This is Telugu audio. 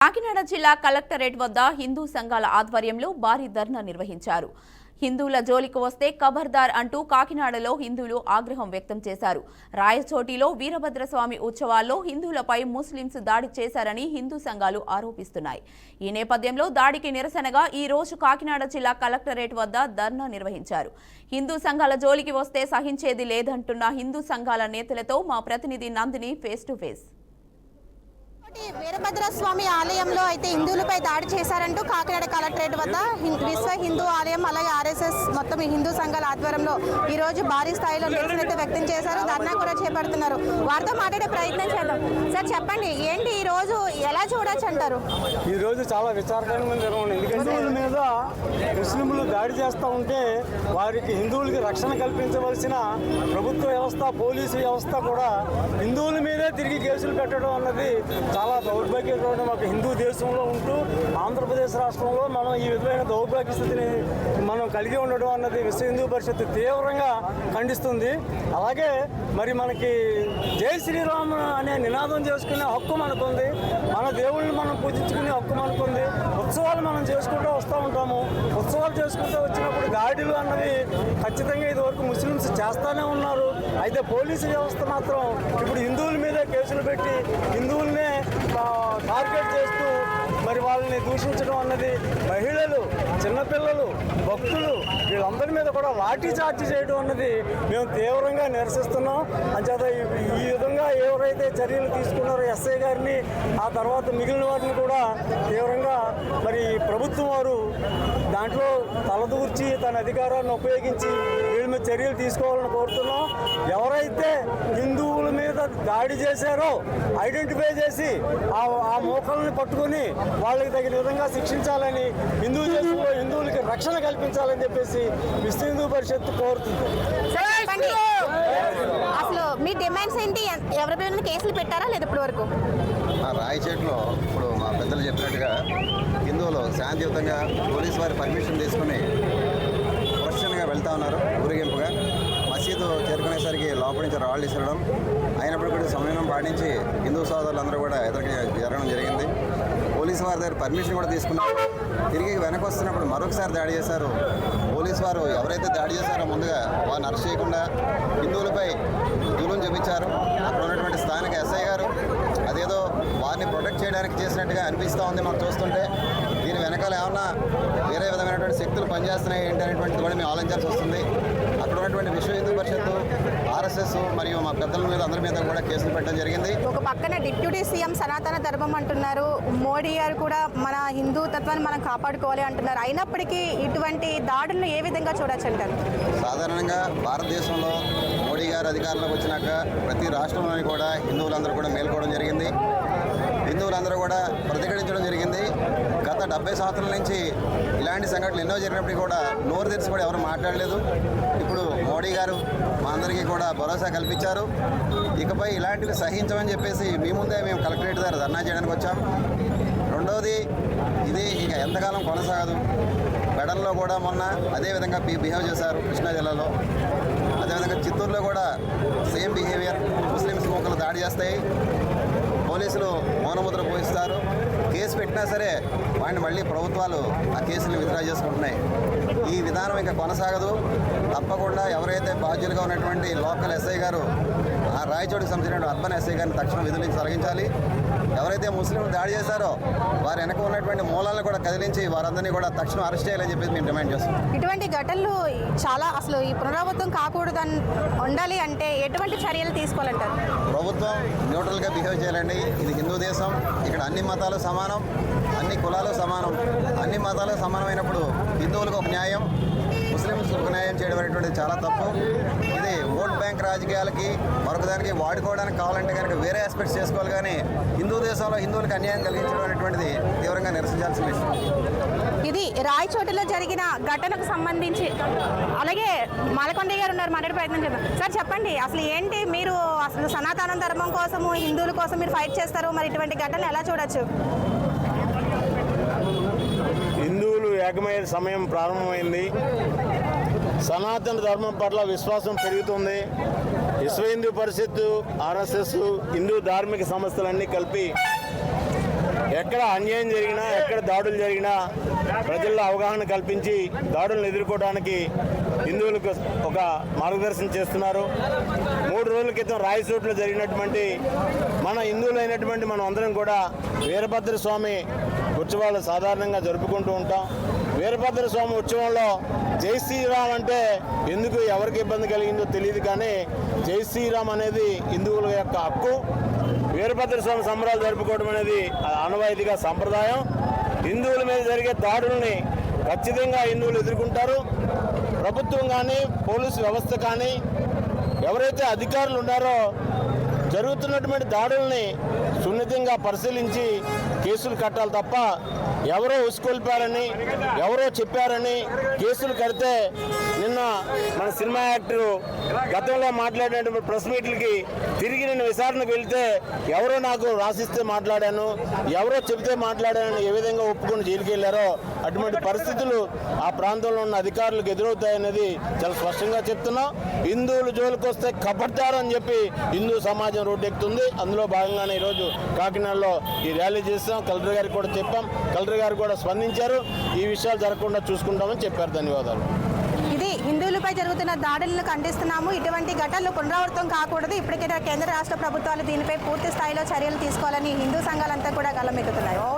కాకినాడ జిల్లా కలెక్టరేట్ వద్ద హిందూ సంఘాల ఆధ్వర్యంలో భారీ ధర్నా నిర్వహించారు. హిందువుల జోలికి వస్తే ఖబర్దార్ అంటూ కాకినాడలో హిందువులు ఆగ్రహం వ్యక్తం చేశారు. రాయచోటిలో వీరభద్రస్వామి ఉత్సవాల్లో హిందువులపై ముస్లింస్ దాడి చేశారని హిందూ సంఘాలు ఆరోపిస్తున్నాయి. ఈ నేపథ్యంలో దాడికి నిరసనగా ఈ రోజు కాకినాడ జిల్లా కలెక్టరేట్ వద్ద ధర్నా నిర్వహించారు. హిందూ సంఘాల జోలికి వస్తే సహించేది లేదంటున్న హిందూ సంఘాల నేతలతో మా ప్రతినిధి Nandini face to face. Veerabhadraswamy ఆలయంలో అయితే హిందువులపై దాడి చేశారంటూ కాకినాడ కలెక్టరేట్ వద్ద విశ్వ హిందూ ఆలయం అలాగే ఆర్ఎస్ఎస్ మొత్తం హిందూ సంఘాల ఆధ్వర్యంలో ఈ రోజు భారీ స్థాయిలో నిరసన వ్యక్తం చేశారు. ధర్నా కూడా చేపడుతున్నారు. వారితో మాట్లాడే ప్రయత్నం చేద్దాం. సార్ చెప్పండి, ఏంటి ఈ రోజు ఎలా చూడొచ్చు అంటారు? ఈ రోజు చాలా విచారకరమైన జరగడం. ఎందుకంటే హిందువుల మీద ముస్లింలు దాడి చేస్తూ ఉంటే వారికి హిందువులకి రక్షణ కల్పించవలసిన ప్రభుత్వ వ్యవస్థ, పోలీసు వ్యవస్థ కూడా హిందువుల మీదే తిరిగి కేసులు పెట్టడం అన్నది చాలా దౌర్భాగ్యకరమైన ఒక హిందూ దేశంలో ఉంటూ ఆంధ్రప్రదేశ్ రాష్ట్రంలో మనం ఈ విధమైన దౌర్భాగ్య స్థితిని మనం కలిగి ఉండడం అన్నది విశ్వ హిందూ పరిషత్ తీవ్రంగా ఖండిస్తుంది. అలాగే మరి మనకి జై శ్రీరామ్ అనే నినాదం చేసుకునే హక్కు మనకుంది. మన దేవుళ్ళని మనం పూజించుకునే హక్కు మనకుంది. ఉత్సవాలు మనం చేసుకుంటూ వస్తూ ఉంటాము. ఉత్సవాలు చేసుకుంటూ వచ్చినప్పుడు దాడులు అన్నవి ఖచ్చితంగా ఇదివరకు ముస్లిమ్స్ చేస్తూనే ఉన్నారు. అయితే పోలీసు వ్యవస్థ మాత్రం ఇప్పుడు హిందువుల మీదే కేసులు పెట్టి హిందువులనే టార్గెట్ చేస్తూ మరి వాళ్ళని దూషించడం అన్నది, మహిళలు, చిన్నపిల్లలు, భక్తులు వీళ్ళందరి మీద కూడా లాఠీ చార్జ్ చేయడం అన్నది మేము తీవ్రంగా నిరసిస్తున్నాం. అంచేత ఈ విధంగా ఎవరైతే చర్యలు తీసుకున్నారో ఎస్ఐ గారిని, ఆ తర్వాత మిగిలిన వాటిని కూడా తీవ్రంగా మరి ప్రభుత్వం వారు దాంట్లో తలదూర్చి తన అధికారాన్ని ఉపయోగించి వీళ్ళ మీద చర్యలు తీసుకోవాలని కోరుతున్నాం. ఎవరైతే హిందువుల మీద దాడి చేశారో ఐడెంటిఫై చేసి ఆ మోకాళ్ళని పట్టుకొని వాళ్ళకి తగిన విధంగా శిక్షించాలని, హిందూ దేశంలో హిందువులకి రక్షణ కల్పించాలని చెప్పేసి విశ్వ హిందూ పరిషత్ కోరుతుంది. అసలు మీ డిమాండ్స్ ఏంటి? ఎవరి మీద కేసులు పెట్టారా లేదు ఇప్పటి వరకు? రాయచేట్లో ఇప్పుడు మా పెద్దలు చెప్పినట్టుగా హిందువులు శాంతియుతంగా పోలీసు వారి పర్మిషన్ తీసుకుని ప్రొఫెషన్గా వెళ్తూ ఉన్నారు. ఊరేగింపుగా మసీదు చేరుకునేసరికి లోపల నుంచి రాళ్ళు ఇసరడం, అయినప్పుడు కూడా సంయమనం పాటించి హిందూ సోదరులందరూ కూడా ఎదురుగా జరగడం జరిగింది. పోలీసు వారి దగ్గర పర్మిషన్ కూడా తీసుకున్నారు. తిరిగి వెనక్కి వస్తున్నప్పుడు మరొకసారి దాడి చేశారు. పోలీసు వారు ఎవరైతే దాడి చేశారో ముందుగా వారిని అరెస్ట్ చేయకుండా హిందువులపై జూలుం చూపించారు. అక్కడ ఉన్నటువంటి స్థానిక ఎస్ఐ గారు అదేదో వారిని ప్రొటెక్ట్ చేయడానికి చేసినట్టుగా అనిపిస్తూ ఉంది మాకు చూస్తుంటే. దీని వెనకాల ఏమన్నా వేరే విధమైనటువంటి శక్తులు పనిచేస్తున్నాయి ఏంటి అనేటువంటిది కూడా మేము ఆలోచించాల్సి వస్తుంది. అక్కడ ఉన్నటువంటి విశ్వ హిందూ పరిషత్తు, ఆర్ఎస్ఎస్ మరియు మా పెద్దల మీద అందరి మీద కూడా కేసులు పెట్టడం జరిగింది. ఒక పక్కన డిప్యూటీ సీఎం సనాతన ధర్మం అంటున్నారు, మోడీ గారు కూడా మన హిందూ తత్వాన్ని మనం కాపాడుకోవాలి అంటున్నారు. అయినప్పటికీ ఇటువంటి దాడులను ఏ విధంగా చూడొచ్చు అంటారు? సాధారణంగా భారతదేశంలో మోడీ గారు అధికారంలోకి వచ్చినాక ప్రతి రాష్ట్రంలోని కూడా హిందువులందరూ కూడా మేల్కోవడం జరిగింది. హిందువులందరూ కూడా ప్రతిఘటించడం జరిగింది. గత 70 సంవత్సరాల నుంచి ఇలాంటి సంఘటనలు ఎన్నో జరిగినప్పటికీ కూడా నోరు తెరిచి కూడా ఎవరు మాట్లాడలేదు. ఇప్పుడు మోడీ గారు మా అందరికీ కూడా భరోసా కల్పించారు. ఇకపై ఇలాంటివి సహించమని చెప్పేసి మీ ముందే మేము కలెక్టరేట్ దగ్గర ధర్నా చేయడానికి వచ్చాం. రెండవది, ఇది ఇక ఎంతకాలం కొనసాగదు. పెడల్లో కూడా మొన్న అదేవిధంగా బిహేవ్ చేశారు కృష్ణా జిల్లాలో. అదేవిధంగా చిత్తూరులో కూడా సేమ్ బిహేవియర్, ముస్లిమ్స్ మొక్కలు దాడి చేస్తాయి, పోలీసులు మౌనముద్ర పోయిస్తారు. కేసు పెట్టినా సరే వాడిని మళ్ళీ ప్రభుత్వాలు ఆ కేసులు విత్డ్రా చేసుకుంటున్నాయి. ఈ విధానం ఇంకా కొనసాగదు. తప్పకుండా ఎవరైతే బాధ్యులుగా ఉన్నటువంటి లోకల్ ఎస్ఐ గారు, ఆ రాయచోటికి సంబంధించిన అర్బన్ ఎస్ఐ గారిని తక్షణం విధుల నుంచి తొలగించాలి. ఎవరైతే ముస్లింలు దాడి చేశారో వారి వెనక ఉన్నటువంటి మూలాలను కూడా కదిలించి వారందరినీ కూడా తక్షణం అరెస్ట్ చేయాలని చెప్పేసి మేము డిమాండ్ చేస్తున్నాం. ఇటువంటి ఘటనలు చాలా అసలు ఈ పునరావృతం కాకూడదని ఉండాలి అంటే ఎటువంటి చర్యలు తీసుకోవాలంటారు? ప్రభుత్వం న్యూట్రల్గా బిహేవ్ చేయాలండి. ఇది హిందూ దేశం, ఇక్కడ అన్ని మతాలు సమానం, అన్ని కులాలు సమానం. అన్ని మతాలు సమానమైనప్పుడు హిందువులకు ఒక న్యాయం, ముస్లింలకు న్యాయం చేయడం అనేటువంటిది చాలా తప్పు. ఇది ఓట్ బ్యాంక్ రాజకీయాలకి మరొకదానికి వాడుకోవడానికి కావాలంటే కనుక వేరే ఆస్పెక్ట్స్ చేసుకోవాలి. కానీ హిందూ దేశంలో హిందువులకు అన్యాయం కలిగించడం అనేటువంటిది తీవ్రంగా నిరసించాల్సిన విషయం. ఇది రాయచోటిలో జరిగిన ఘటనకు సంబంధించి అలాగే మాలకొండ గారు ఉన్నారు, మాట్లాడే ప్రయత్నం చేద్దాం. సార్ చెప్పండి, అసలు ఏంటి మీరు అసలు సనాతన ధర్మం కోసము హిందువుల కోసం మీరు ఫైట్ చేస్తారు, మరి ఇటువంటి ఘటనలు ఎలా చూడొచ్చు? హిందువులు ఏకమయ్యే సమయం ప్రారంభమైంది. సనాతన ధర్మం పట్ల విశ్వాసం పెరుగుతుంది. విశ్వ హిందూ పరిషత్తు, ఆర్ఎస్ఎస్, హిందూ ధార్మిక సంస్థలన్నీ కలిపి ఎక్కడ అన్యాయం జరిగినా, ఎక్కడ దాడులు జరిగినా ప్రజల్లో అవగాహన కల్పించి దాడులను ఎదుర్కోవడానికి హిందువులకు ఒక మార్గదర్శనం చేస్తున్నారు. 3 రోజుల క్రితం రాయచోట్లో జరిగినటువంటి మన హిందువులైనటువంటి మనం అందరం కూడా వీరభద్ర స్వామి ఉత్సవాలు సాధారణంగా జరుపుకుంటూ ఉంటాం. వీరభద్ర స్వామి ఉత్సవంలో జై శ్రీరామ్ అంటే ఎందుకు ఎవరికి ఇబ్బంది కలిగిందో తెలియదు, కానీ జై శ్రీరామ్ అనేది హిందువుల యొక్క హక్కు. వీరభద్ర స్వామి సంబరాలు జరుపుకోవడం అనేది ఆనవాయితీగా సంప్రదాయం. హిందువుల మీద జరిగే దాడుల్ని ఖచ్చితంగా హిందువులు ఎదుర్కొంటారు. ప్రభుత్వం కానీ, పోలీసు వ్యవస్థ కానీ, ఎవరైతే అధికారులు ఉన్నారో జరుగుతున్నటువంటి దాడుల్ని సున్నితంగా పరిశీలించి కేసులు కట్టాలి తప్ప ఎవరో ఉసుకొల్పారని, ఎవరో చెప్పారని కేసులు కడితే, నిన్న మన సినిమా యాక్టర్ గతంలో మాట్లాడినటువంటి ప్రెస్ మీట్లకి తిరిగి నేను విచారణకు వెళ్తే ఎవరో నాకు రాసిస్తే మాట్లాడాను, ఎవరో చెబితే మాట్లాడానని ఏ విధంగా ఒప్పుకొని జైలుకి వెళ్ళారో అటువంటి పరిస్థితులు ఆ ప్రాంతంలో ఉన్న అధికారులకు ఎదురవుతాయనేది చాలా స్పష్టంగా చెప్తున్నాం. హిందువులు జోలికి వస్తే కబడ్దారని చెప్పి హిందూ సమాజం రోడ్డెక్కుతుంది. అందులో భాగంగానే ఈరోజు కాకినాడలో ఈ ర్యాలీ చేస్తాం. కలెక్టర్ గారికి కూడా చెప్పాం. కలెక్టర్ గారు కూడా స్పందించారు. ఈ విషయాలు జరగకుండా చూసుకుంటామని చెప్పారు. ధన్యవాదాలు. ఇది హిందువులపై జరుగుతున్న దాడులను ఖండిస్తున్నాము. ఇటువంటి ఘటనలు పునరావృతం కాకూడదు. ఇప్పటికే కేంద్ర రాష్ట్ర ప్రభుత్వాలు దీనిపై పూర్తి స్థాయిలో చర్యలు తీసుకోవాలని హిందూ సంఘాలంతా కూడా గళమెత్తుతున్నాయి.